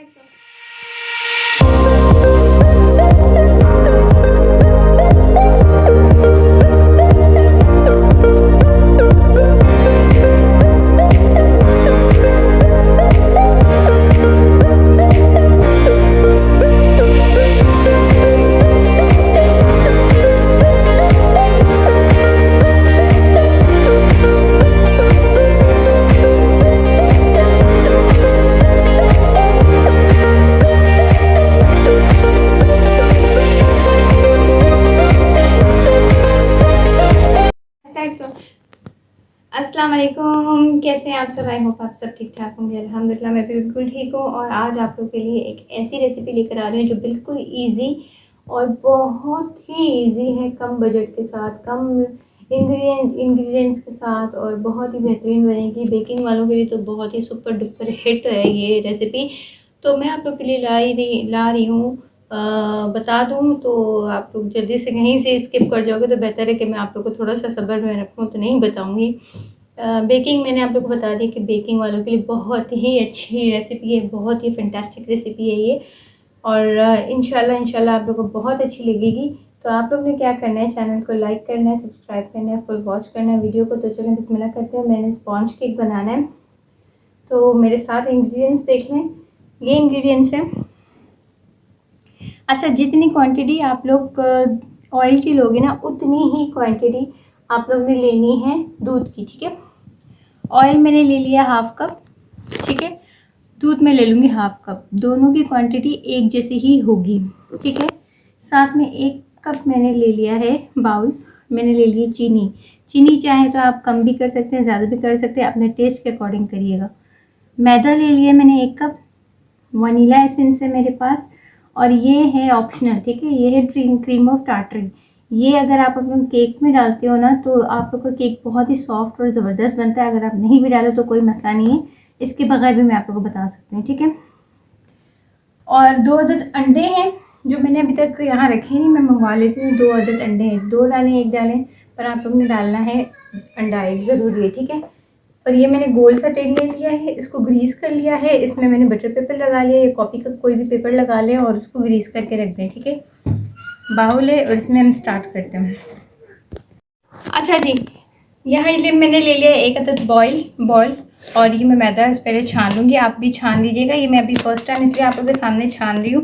Start करो। अस्सलाम वालेकुम, कैसे हैं आप सब? आई होप आप सब ठीक ठाक होंगे। अल्हम्दुलिल्लाह मैं भी बिल्कुल ठीक हूँ। और आज आप लोग के लिए एक ऐसी रेसिपी लेकर आ रही हूँ जो बिल्कुल इजी और बहुत ही इजी है, कम बजट के साथ, कम इंग्रेडिएंट्स के साथ, और बहुत ही बेहतरीन बनेगी। बेकिंग वालों के लिए तो बहुत ही सुपर डुपर हिट है ये रेसिपी। तो मैं आप लोग के लिए ला रही हूँ। बता दूँ तो आप लोग जल्दी से कहीं से स्किप कर जाओगे तो बेहतर है कि मैं आप लोग को थोड़ा सा सब्र में रखूँ, तो नहीं बताऊँगी। बेकिंग मैंने आप लोग को बता दी कि बेकिंग वालों के लिए बहुत ही अच्छी रेसिपी है, बहुत ही फैंटास्टिक रेसिपी है ये। और इंशाल्लाह आप लोग को बहुत अच्छी लगेगी। तो आप लोग ने क्या करना है, चैनल को लाइक करना है, सब्सक्राइब करना है, फुल वॉच करना है वीडियो को। तो चलें बिस्मिल्लाह करते हैं। मैंने स्पॉन्ज केक बनाना है, तो मेरे साथ इंग्रेडिएंट्स देख लें। ये इंग्रेडिएंट्स हैं। अच्छा, जितनी क्वांटिटी आप लोग ऑयल की लोगे ना, उतनी ही क्वांटिटी आप लोग ने लेनी है दूध की, ठीक है। ऑयल मैंने ले लिया हाफ कप, ठीक है। दूध में ले लूँगी हाफ कप। दोनों की क्वांटिटी एक जैसी ही होगी, ठीक है। साथ में 1 कप मैंने ले लिया है बाउल, मैंने ले ली चीनी। चीनी चाहे तो आप कम भी कर सकते हैं, ज़्यादा भी कर सकते हैं, अपने टेस्ट के अकॉर्डिंग करिएगा। मैदा ले लिया मैंने 1 कप। वनीला एसेंस है मेरे पास, और ये है ऑप्शनल, ठीक है। ये है क्रीम ऑफ टार्टरी। ये अगर आप अपने केक में डालते हो ना, तो आप लोग का केक बहुत ही सॉफ्ट और ज़बरदस्त बनता है। अगर आप नहीं भी डालो तो कोई मसला नहीं है, इसके बगैर भी मैं आप लोग को बता सकती हूँ, ठीक है। और 2 अदद अंडे हैं जो मैंने अभी तक यहाँ रखे नहीं, मैं मंगवा लेती हूँ। 2 अदद अंडे हैं, 2 डालें 1 डालें, पर आप लोग ने डालना है अंडा 1 ज़रूरी है, ठीक है। और ये मैंने गोल सा टेढ़ ले लिया है, इसको ग्रीस कर लिया है। इसमें मैंने बटर पेपर लगा लिया है, कॉपी का कोई भी पेपर लगा लें और उसको ग्रीस करके रख दें, ठीक है। बाउल है और इसमें हम स्टार्ट करते हैं। अच्छा जी, यहाँ ये मैंने ले लिया 1 अदद बॉयल, और ये मैं मैदा पहले छान लूँगी। आप भी छान लीजिएगा। ये मैं अभी फर्स्ट टाइम इसलिए आप लोगों के सामने छान रही हूँ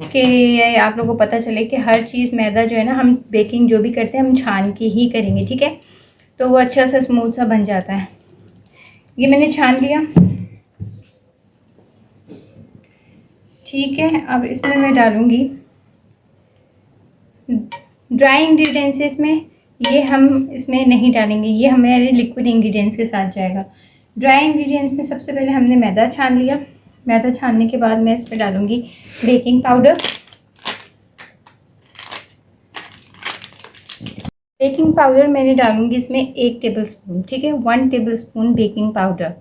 कि आप लोगों को पता चले कि हर चीज़ मैदा जो है ना, हम बेकिंग जो भी करते हैं हम छान के ही करेंगे, ठीक है। तो वो अच्छा सा स्मूथ सा बन जाता है। ये मैंने छान लिया, ठीक है। अब इसमें मैं डालूँगी ड्राई इंग्रेडिएंट्स है इसमें, ये हम इसमें नहीं डालेंगे, ये हमारे लिक्विड इंग्रेडिएंट्स के साथ जाएगा। ड्राई इंग्रेडिएंट्स में सबसे पहले हमने मैदा छान लिया। मैदा छानने के बाद मैं इसमें डालूँगी बेकिंग पाउडर। बेकिंग पाउडर मैंने डालूँगी इसमें 1 टेबल स्पून, ठीक है। 1 table spoon baking powder.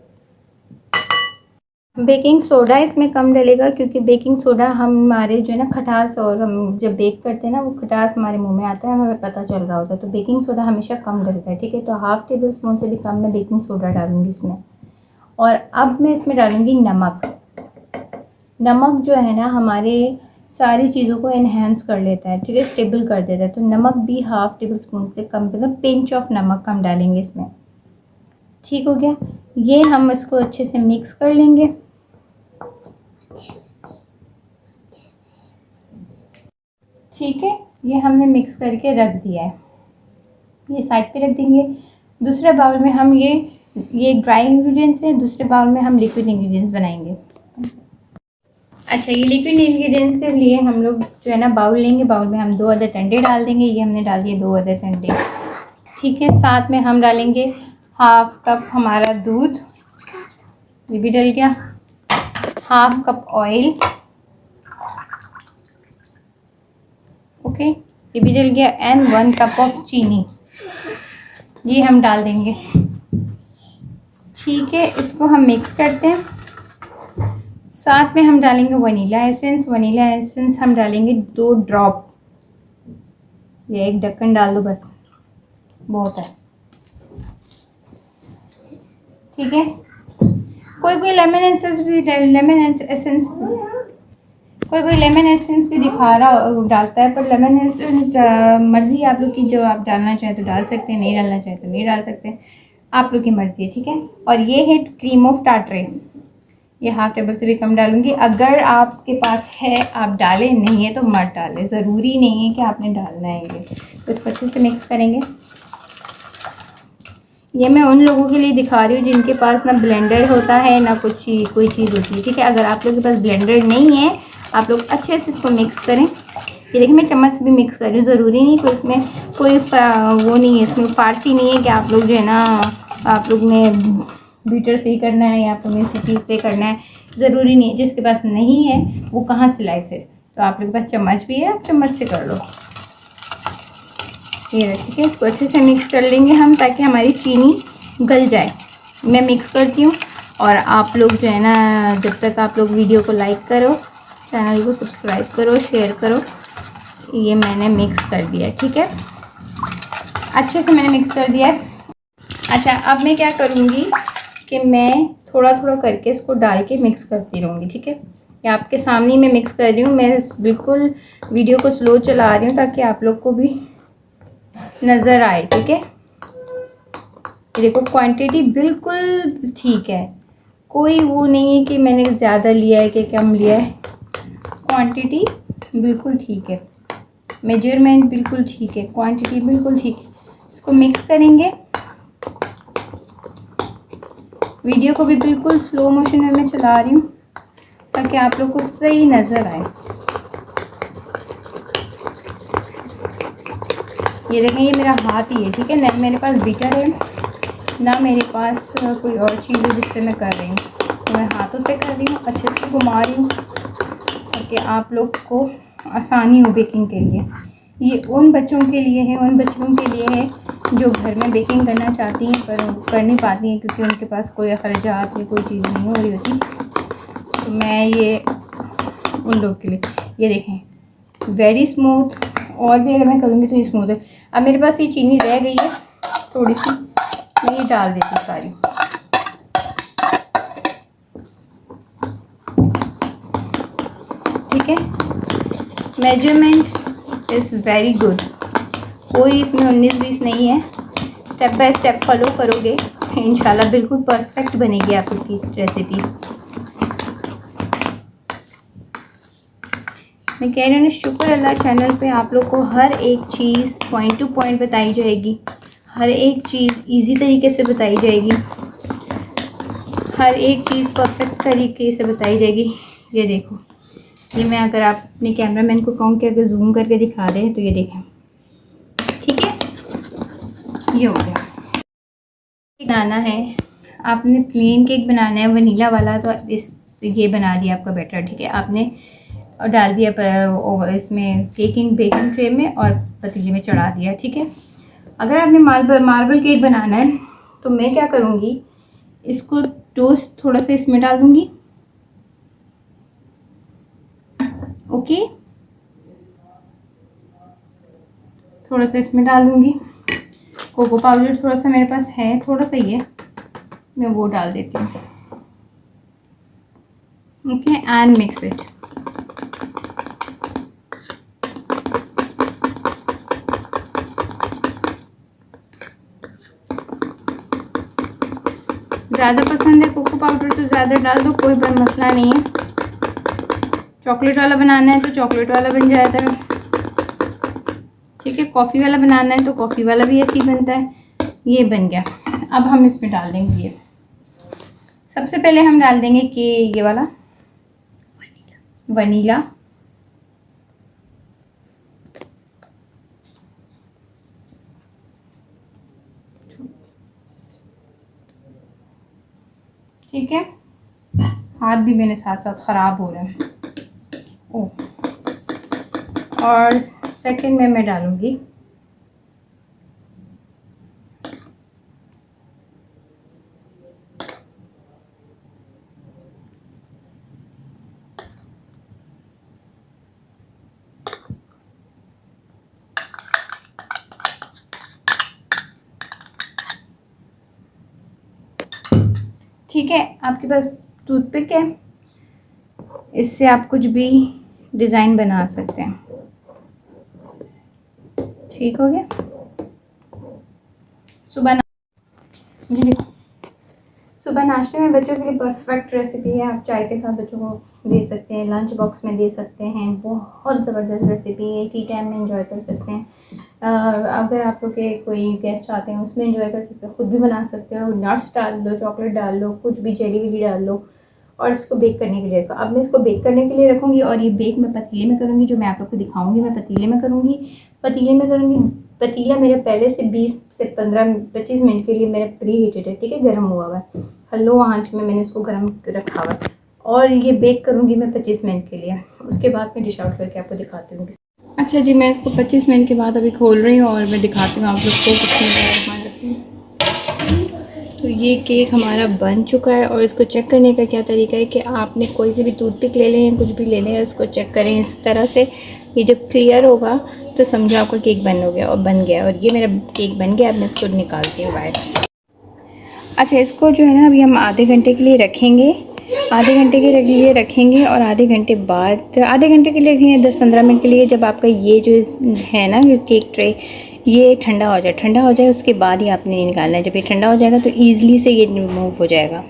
Baking soda इसमें कम डलेगा, क्योंकि बेकिंग सोडा हमारे जो है ना खटास, और हम जब बेक करते हैं ना वो खटास हमारे मुंह में आता है, हमें पता चल रहा होता है। तो बेकिंग सोडा हमेशा कम डलता है, ठीक है। तो हाफ टेबल स्पून से भी कम मैं बेकिंग सोडा डालूंगी इसमें। और अब मैं इसमें डालूंगी नमक। नमक जो है ना हमारे सारी चीज़ों को इन्हेंस कर लेता है, ठीक है, स्टेबल कर देता है। तो नमक भी हाफ टेबल स्पून से कम, मतलब पिंच ऑफ नमक हम डालेंगे इसमें, ठीक हो गया। ये हम इसको अच्छे से मिक्स कर लेंगे, ठीक है। ये हमने मिक्स करके रख दिया है, ये साइड पे रख देंगे। दूसरे बाउल में हम ये ड्राई इंग्रेडिएंट्स हैं, दूसरे बाउल में हम लिक्विड इंग्रेडिएंट्स बनाएंगे। अच्छा, ये लिक्विड इंग्रेडिएंट्स के लिए हम लोग जो है ना बाउल लेंगे, बाउल में हम 2 अदद अंडे डाल देंगे। ये हमने डाल दिए 2 अदद अंडे, ठीक है। साथ में हम डालेंगे हाफ कप हमारा दूध, ये भी डल गया। हाफ कप ऑयल, ओके, ये भी डल गया। एंड 1 कप ऑफ चीनी, ये हम डाल देंगे, ठीक है। इसको हम मिक्स करते हैं। साथ में हम डालेंगे वनीला एसेंस। वनीला एसेंस हम डालेंगे 2 ड्रॉप, ये 1 ढक्कन डाल दो बस, बहुत है, ठीक है। कोई कोई लेमन एसेंस भी दिखा रहा डालता है, पर लेमन एसेंस मर्ज़ी है आप लोग की, जो आप डालना चाहें तो डाल सकते हैं, नहीं डालना चाहें तो नहीं डाल सकते, आप लोग की मर्ज़ी है, ठीक है। और ये है क्रीम ऑफ टार्टरे, ये हाफ टेबल से भी कम डालूंगी। अगर आपके पास है आप डालें, नहीं है तो मत डालें, ज़रूरी नहीं है कि आपने डालना है ये। तो इसको अच्छे से मिक्स करेंगे। ये मैं उन लोगों के लिए दिखा रही हूँ जिनके पास ना ब्लेंडर होता है ना कोई चीज़ होती है, ठीक है। अगर आप लोग के पास ब्लेंडर नहीं है, आप लोग अच्छे से इसको मिक्स करें। ये देखिए मैं चम्मच से भी मिक्स कर रही हूँ, ज़रूरी नहीं कोई इसमें कोई वो नहीं है, इसमें फारसी नहीं है कि आप लोग जो है ना, आप लोग ने बीटर से ही करना है या आप लोग ने इसी चीज़ से करना है, ज़रूरी नहीं है। जिसके पास नहीं है वो कहाँ से लाए फिर, तो आप लोग के पास चम्मच भी है, आप चम्मच से कर लो। ये ठीक है, इसको अच्छे से मिक्स कर लेंगे हम, ताकि हमारी चीनी गल जाए। मैं मिक्स करती हूँ, और आप लोग जो है ना, जब तक आप लोग वीडियो को लाइक करो, चैनल को सब्सक्राइब करो, शेयर करो। ये मैंने मिक्स कर दिया, ठीक है, अच्छे से मैंने मिक्स कर दिया है। अच्छा, अब मैं क्या करूँगी कि मैं थोड़ा थोड़ा करके इसको डाल के मिक्स करती रहूँगी, ठीक है। ये आपके सामने मैं मिक्स कर रही हूँ, मैं बिल्कुल वीडियो को स्लो चला रही हूँ ताकि आप लोग को भी नज़र आए, ठीक है। देखो क्वांटिटी बिल्कुल ठीक है, कोई वो नहीं है कि मैंने ज़्यादा लिया है कि कम लिया है, क्वांटिटी बिल्कुल ठीक है, मेजरमेंट बिल्कुल ठीक है, क्वांटिटी बिल्कुल ठीक है। इसको मिक्स करेंगे। वीडियो को भी बिल्कुल स्लो मोशन में मैं चला रही हूँ ताकि आप लोग को सही नज़र आए। ये देखें, ये मेरा हाथ ही है, ठीक है, ना मेरे पास बीटर है ना मेरे पास कोई और चीज़ है जिससे मैं कर रही हूँ, तो मैं हाथों से कर रही हूँ, अच्छे से घुमा रही हूँ ताकि आप लोग को आसानी हो बेकिंग के लिए। ये उन बच्चों के लिए है, उन बच्चों के लिए है जो घर में बेकिंग करना चाहती हैं पर कर नहीं पाती हैं क्योंकि उनके पास कोई अखराजात या कोई चीज़ नहीं हो रही होती। तो मैं ये उन लोग के लिए, ये देखें वेरी स्मूथ, और भी अगर मैं करूँगी तो ये स्मूथ है। अब मेरे पास ये चीनी रह गई है थोड़ी सी, मैं ये डाल देती हूँ सारी। ठीक है, मेजरमेंट इज़ वेरी गुड, कोई इसमें 19-20 नहीं है। स्टेप बाय स्टेप फॉलो करोगे इंशाल्लाह बिल्कुल परफेक्ट बनेगी आपकी रेसिपी। मैं कह रही हूँ ना, शुक्र अल्लाह, चैनल पे आप लोग को हर एक चीज़ पॉइंट टू पॉइंट बताई जाएगी, हर एक चीज़ इजी तरीके से बताई जाएगी, हर एक चीज़ परफेक्ट तरीके से बताई जाएगी। ये देखो, ये मैं अगर आप अपने कैमरामैन को कहूँ कि अगर जूम करके दिखा दें तो ये देखें, ठीक है, ये हो गया। बनाना है आपने, प्लेन केक बनाना है वनीला वाला, तो ये बना दिया आपका बैटर, ठीक है। आपने और डाल दिया इसमें बेकिंग ट्रे में और पतीले में चढ़ा दिया, ठीक है। अगर आपने मार्बल केक बनाना है तो मैं क्या करूँगी, इसको टोस्ट थोड़ा सा इसमें डाल दूँगी, ओके, थोड़ा सा इसमें डाल दूँगी। कोको पाउडर थोड़ा सा मेरे पास है, थोड़ा सा ही है, मैं वो डाल देती हूँ, ओके, एंड मिक्स इट। ज़्यादा पसंद है कोको पाउडर तो ज़्यादा डाल दो, कोई बड़ा मसला नहीं है। चॉकलेट वाला बनाना है तो चॉकलेट वाला बन जाता है, ठीक है। कॉफ़ी वाला बनाना है तो कॉफ़ी वाला भी ऐसे ही बनता है। ये बन गया। अब हम इसमें डाल देंगे, ये सबसे पहले हम डाल देंगे कि ये वाला वनीला, ठीक है। हाथ भी मेरे साथ साथ ख़राब हो रहे हैं। ओह, और सेकंड में मैं डालूँगी ठीक ठीक है। आपके पास टूथपिक है, इससे आप कुछ भी डिज़ाइन बना सकते हैं। ठीक हो गया। सुबह नाश्ते में बच्चों के लिए परफेक्ट रेसिपी है। आप चाय के साथ बच्चों को दे सकते हैं, लंच बॉक्स में दे सकते हैं। बहुत ज़बरदस्त रेसिपी है, टी टाइम में एंजॉय कर सकते हैं। अगर आप लोग के कोई गेस्ट आते हैं उसमें एंजॉय कर सकते हो, खुद भी बना सकते हो। नट्स डाल लो, चॉकलेट डाल लो, कुछ भी जेली वेली डाल लो और इसको बेक करने के लिए रखो। अब मैं इसको बेक करने के लिए रखूँगी और ये बेक मैं पतीले में करूँगी, जो मैं आप लोग को दिखाऊँगी मैं पतीले में करूँगी। पतीला मेरा पहले से 20 से 15-25 मिनट के लिए मेरा प्री हीटेड है, ठीक है, गर्म हुआ हुआ है। लो आंच में मैंने इसको गर्म रखा हुआ है और ये बेक करूँगी मैं 25 मिनट के लिए। उसके बाद मैं डिश आउट करके आपको दिखाती हूँ। अच्छा जी, मैं इसको 25 मिनट के बाद अभी खोल रही हूँ और मैं दिखाती हूँ आप लोग को कितनी। तो ये केक हमारा बन चुका है और इसको चेक करने का क्या तरीका है कि आपने कोई से भी टूथपिक ले लें या कुछ भी ले लें, उसको चेक करें इस तरह से। ये जब क्लियर होगा तो समझो आपका केक बन हो गया और बन गया। और ये मेरा केक बन गया। अब मैं इसको निकालती हूँ बाहर। अच्छा, इसको जो है ना अभी हम आधे घंटे के लिए रखेंगे। आधे घंटे के लिए रखेंगे और आधे घंटे बाद, आधे घंटे के लिए रखेंगे 10-15 मिनट के लिए। जब आपका ये जो है ना केक ट्रे ये ठंडा हो जाए उसके बाद ही आपने निकालना है। जब ये ठंडा हो जाएगा तो ईज़िली से ये रिमूव हो जाएगा।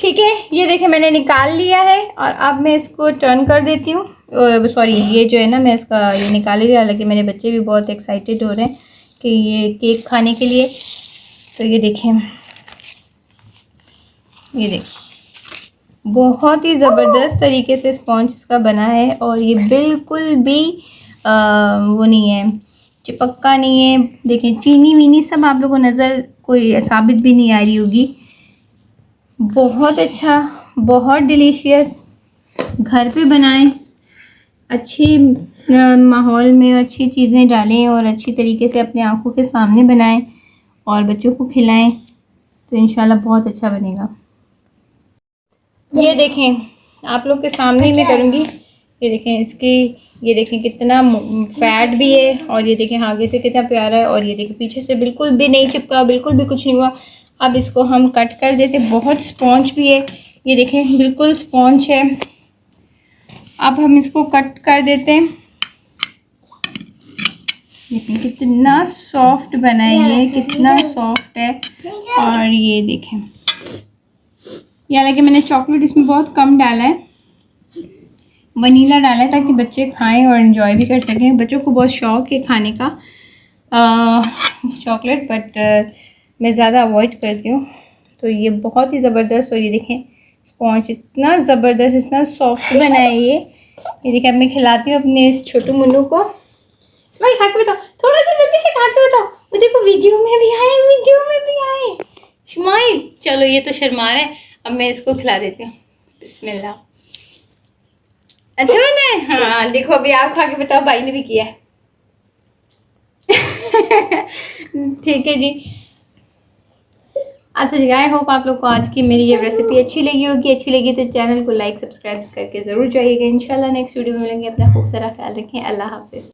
ठीक है, ये देखिए मैंने निकाल लिया है और अब मैं इसको टर्न कर देती हूँ। सॉरी, ये जो है ना मैं इसका ये निकाल ही, हालांकि मेरे बच्चे भी बहुत एक्साइटेड हो रहे हैं कि ये केक खाने के लिए। तो ये देखें, ये देखिए बहुत ही ज़बरदस्त तरीके से स्पॉन्ज इसका बना है और ये बिल्कुल भी वो नहीं है, चिपक्का नहीं है। देखें चीनी वीनी सब आप लोगों को नज़र कोई साबित भी नहीं आ रही होगी। बहुत अच्छा, बहुत डिलीशियस। घर पे बनाएं, अच्छी माहौल में अच्छी चीज़ें डालें और अच्छी तरीके से अपने आँखों के सामने बनाएं और बच्चों को खिलाएं तो इंशाल्लाह बहुत अच्छा बनेगा। ये देखें आप लोग के सामने ही मैं करूँगी। ये देखें इसकी, ये देखें कितना फैट भी है और ये देखें आगे से कितना प्यारा है और ये देखें पीछे से बिल्कुल भी नहीं चिपका, बिल्कुल भी कुछ नहीं हुआ। अब इसको हम कट कर देते। बहुत स्पॉन्ज भी है, ये देखें बिल्कुल स्पॉन्ज है। अब हम इसको कट कर देते हैं। देखें कितना सॉफ्ट बना है, ये कितना सॉफ्ट है। और ये देखें, ये हालांकि मैंने चॉकलेट इसमें बहुत कम डाला है, वनीला डाला है ताकि बच्चे खाएं और इन्जॉय भी कर सकें। बच्चों को बहुत शौक़ है खाने का चॉकलेट, बट मैं ज़्यादा अवॉइड करती हूँ। तो ये बहुत ही ज़बरदस्त। और ये देखें स्पॉन्ज इतना ज़बरदस्त, इतना सॉफ्ट बना है ये देखें। अब मैं खिलाती हूँ अपने इस छोटू मुन्नू को। स्माइल खा के बताओ, थोड़ा सा जल्दी से खा के बताओ। वो देखो वीडियो में भी आए, स्माइल। चलो ये तो शर्मा रहा है, अब मैं इसको खिला देती हूँ। बिस्मिल्लाह। अच्छा बना है? हाँ देखो, अभी आप खा के बताओ, भाई ने भी किया है। ठीक है जी। अच्छा जी, आई होप आप लोग को आज की मेरी ये रेसिपी अच्छी लगी होगी। अच्छी लगी तो चैनल को लाइक सब्सक्राइब करके ज़रूर जाइएगा। इंशाल्लाह नेक्स्ट वीडियो में मिलेंगे। अपना खूब सारा ख्याल रखें। अल्लाह हाफिज़।